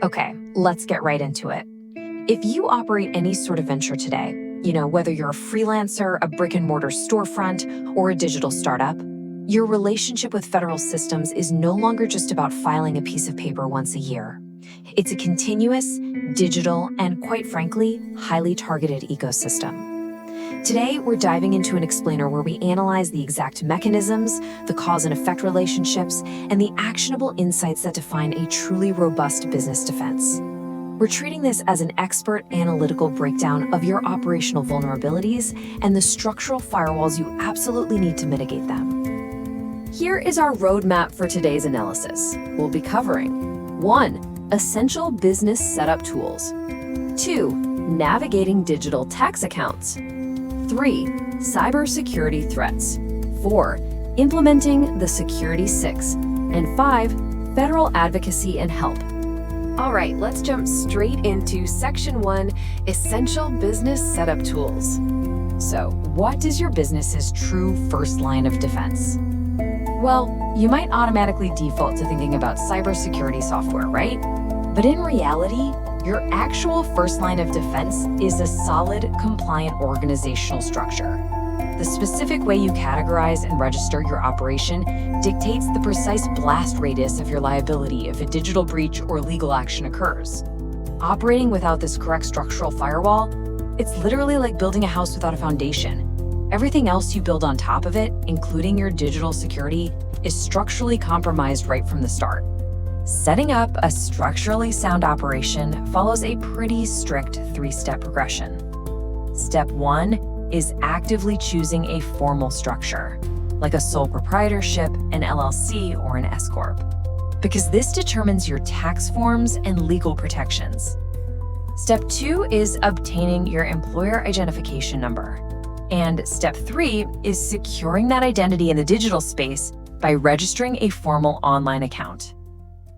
Okay, let's get right into it. If you operate any sort of venture today, whether you're a freelancer, a brick and mortar storefront, or a digital startup, your relationship with federal systems is no longer just about filing a piece of paper once a year. It's a continuous, digital, and quite frankly, highly targeted ecosystem. Today, we're diving into an explainer where we analyze the exact mechanisms, the cause and effect relationships, and the actionable insights that define a truly robust business defense. We're treating this as an expert analytical breakdown of your operational vulnerabilities and the structural firewalls you absolutely need to mitigate them. Here is our roadmap for today's analysis. We'll be covering 1. Essential business setup tools. 2. Navigating digital tax accounts. 3. Cybersecurity threats. 4. Implementing the Security 6. And 5. Federal advocacy and help. All right, let's jump straight into Section 1, Essential Business Setup Tools. So, what is your business's true first line of defense? Well, you might automatically default to thinking about cybersecurity software, right? But in reality, your actual first line of defense is a solid, compliant organizational structure. The specific way you categorize and register your operation dictates the precise blast radius of your liability if a digital breach or legal action occurs. Operating without this correct structural firewall, it's literally like building a house without a foundation. Everything else you build on top of it, including your digital security, is structurally compromised right from the start. Setting up a structurally sound operation follows a pretty strict 3-step progression. Step 1 is actively choosing a formal structure, like a sole proprietorship, an LLC, or an S-corp, because this determines your tax forms and legal protections. Step 2 is obtaining your employer identification number. And Step 3 is securing that identity in the digital space by registering a formal online account.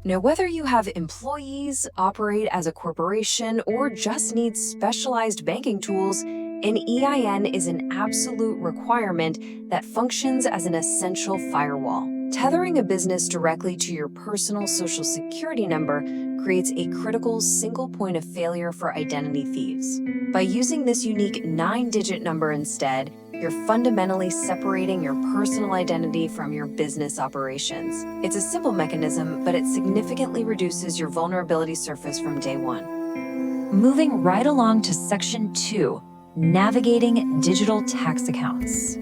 Now, whether you have employees, operate as a corporation, or just need specialized banking tools, an EIN is an absolute requirement that functions as an essential firewall. Tethering a business directly to your personal social security number creates a critical single point of failure for identity thieves. By using this unique 9-digit number instead, you're fundamentally separating your personal identity from your business operations. It's a simple mechanism, but it significantly reduces your vulnerability surface from day one. Moving right along to Section 2, Navigating digital tax accounts.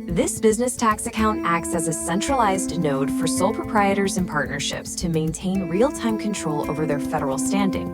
This business tax account acts as a centralized node for sole proprietors and partnerships to maintain real-time control over their federal standing.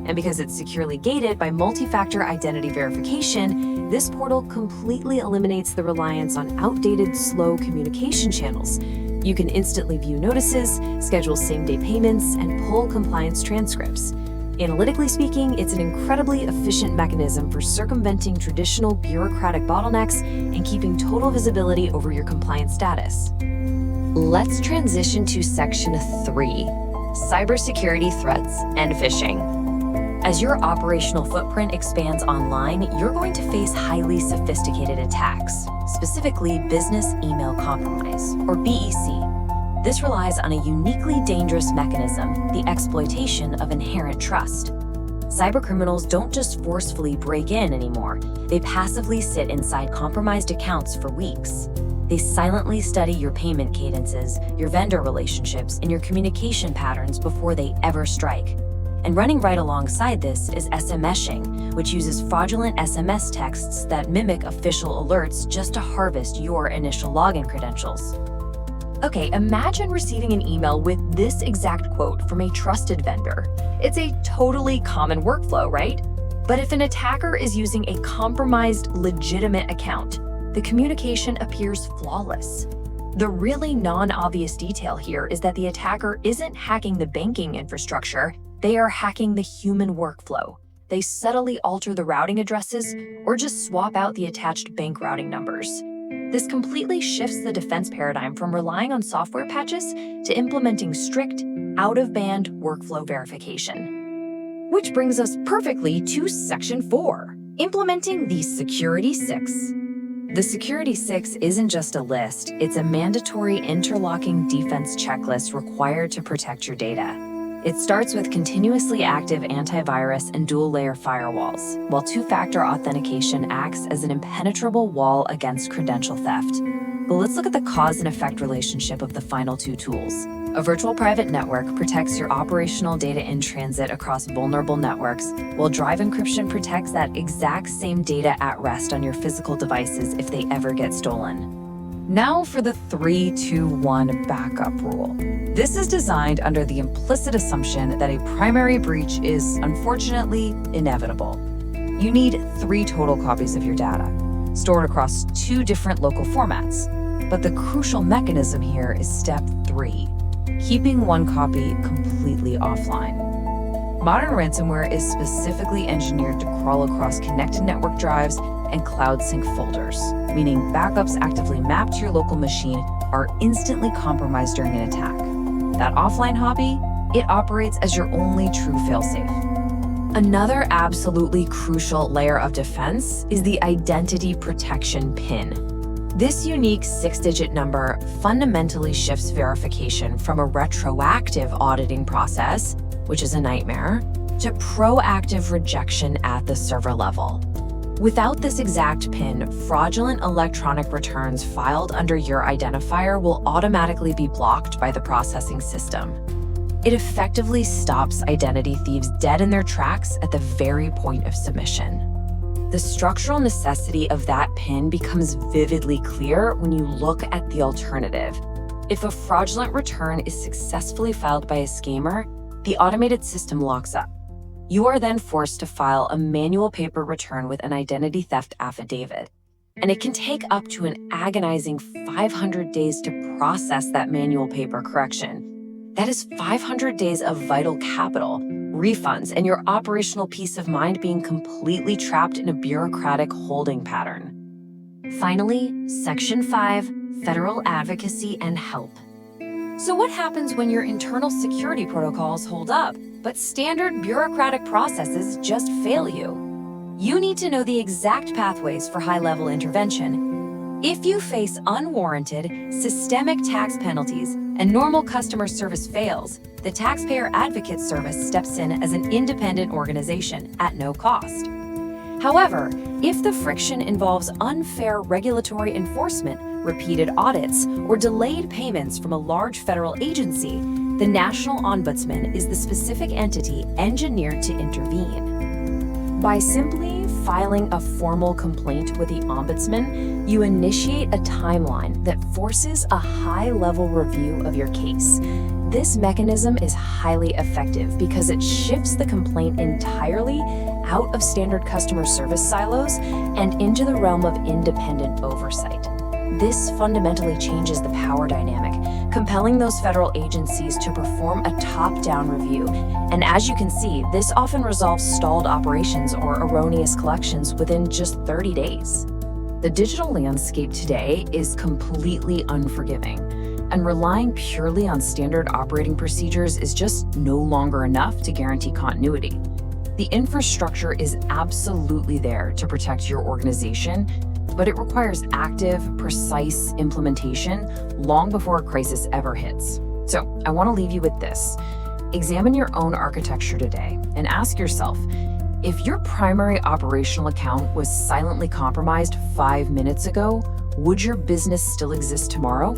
And because it's securely gated by multi-factor identity verification, this portal completely eliminates the reliance on outdated, slow communication channels. You can instantly view notices, schedule same-day payments, and pull compliance transcripts. Analytically speaking, it's an incredibly efficient mechanism for circumventing traditional bureaucratic bottlenecks and keeping total visibility over your compliance status. Let's transition to Section 3, Cybersecurity threats and phishing. As your operational footprint expands online, you're going to face highly sophisticated attacks, specifically business email compromise, or BEC. This relies on a uniquely dangerous mechanism, the exploitation of inherent trust. Cybercriminals don't just forcefully break in anymore. They passively sit inside compromised accounts for weeks. They silently study your payment cadences, your vendor relationships, and your communication patterns before they ever strike. And running right alongside this is SMSing, which uses fraudulent SMS texts that mimic official alerts just to harvest your initial login credentials. Okay, imagine receiving an email with this exact quote from a trusted vendor. It's a totally common workflow, right? But if an attacker is using a compromised, legitimate account, the communication appears flawless. The really non-obvious detail here is that the attacker isn't hacking the banking infrastructure, they are hacking the human workflow. They subtly alter the routing addresses or just swap out the attached bank routing numbers. This completely shifts the defense paradigm from relying on software patches to implementing strict, out-of-band workflow verification. Which brings us perfectly to Section 4, implementing the Security 6. The Security 6 isn't just a list, it's a mandatory interlocking defense checklist required to protect your data. It starts with continuously active antivirus and dual-layer firewalls, while two-factor authentication acts as an impenetrable wall against credential theft. But let's look at the cause and effect relationship of the final two tools. A virtual private network protects your operational data in transit across vulnerable networks, while drive encryption protects that exact same data at rest on your physical devices if they ever get stolen. Now for the 3-2-1 backup rule. This is designed under the implicit assumption that a primary breach is, unfortunately, inevitable. You need 3 total copies of your data, stored across 2 different local formats. But the crucial mechanism here is step 3, keeping 1 copy completely offline. Modern ransomware is specifically engineered to crawl across connected network drives and cloud sync folders, meaning backups actively mapped to your local machine are instantly compromised during an attack. That offline hobby, it operates as your only true failsafe. Another absolutely crucial layer of defense is the identity protection PIN. This unique 6-digit number fundamentally shifts verification from a retroactive auditing process, which is a nightmare, to proactive rejection at the server level. Without this exact PIN, fraudulent electronic returns filed under your identifier will automatically be blocked by the processing system. It effectively stops identity thieves dead in their tracks at the very point of submission. The structural necessity of that PIN becomes vividly clear when you look at the alternative. If a fraudulent return is successfully filed by a scammer, the automated system locks up. You are then forced to file a manual paper return with an identity theft affidavit. And it can take up to an agonizing 500 days to process that manual paper correction. That is 500 days of vital capital, refunds, and your operational peace of mind being completely trapped in a bureaucratic holding pattern. Finally, Section 5, Federal Advocacy and Help. So what happens when your internal security protocols hold up, but standard bureaucratic processes just fail you? You need to know the exact pathways for high-level intervention. If you face unwarranted, systemic tax penalties and normal customer service fails, the Taxpayer Advocate Service steps in as an independent organization at no cost. However, if the friction involves unfair regulatory enforcement, repeated audits, or delayed payments from a large federal agency, the National Ombudsman is the specific entity engineered to intervene. By simply filing a formal complaint with the Ombudsman, you initiate a timeline that forces a high-level review of your case. This mechanism is highly effective because it shifts the complaint entirely out of standard customer service silos and into the realm of independent oversight. This fundamentally changes the power dynamic, compelling those federal agencies to perform a top-down review. And as you can see, this often resolves stalled operations or erroneous collections within just 30 days. The digital landscape today is completely unforgiving, and relying purely on standard operating procedures is just no longer enough to guarantee continuity. The infrastructure is absolutely there to protect your organization, but it requires active, precise implementation long before a crisis ever hits. So I want to leave you with this. Examine your own architecture today and ask yourself, if your primary operational account was silently compromised 5 minutes ago, would your business still exist tomorrow?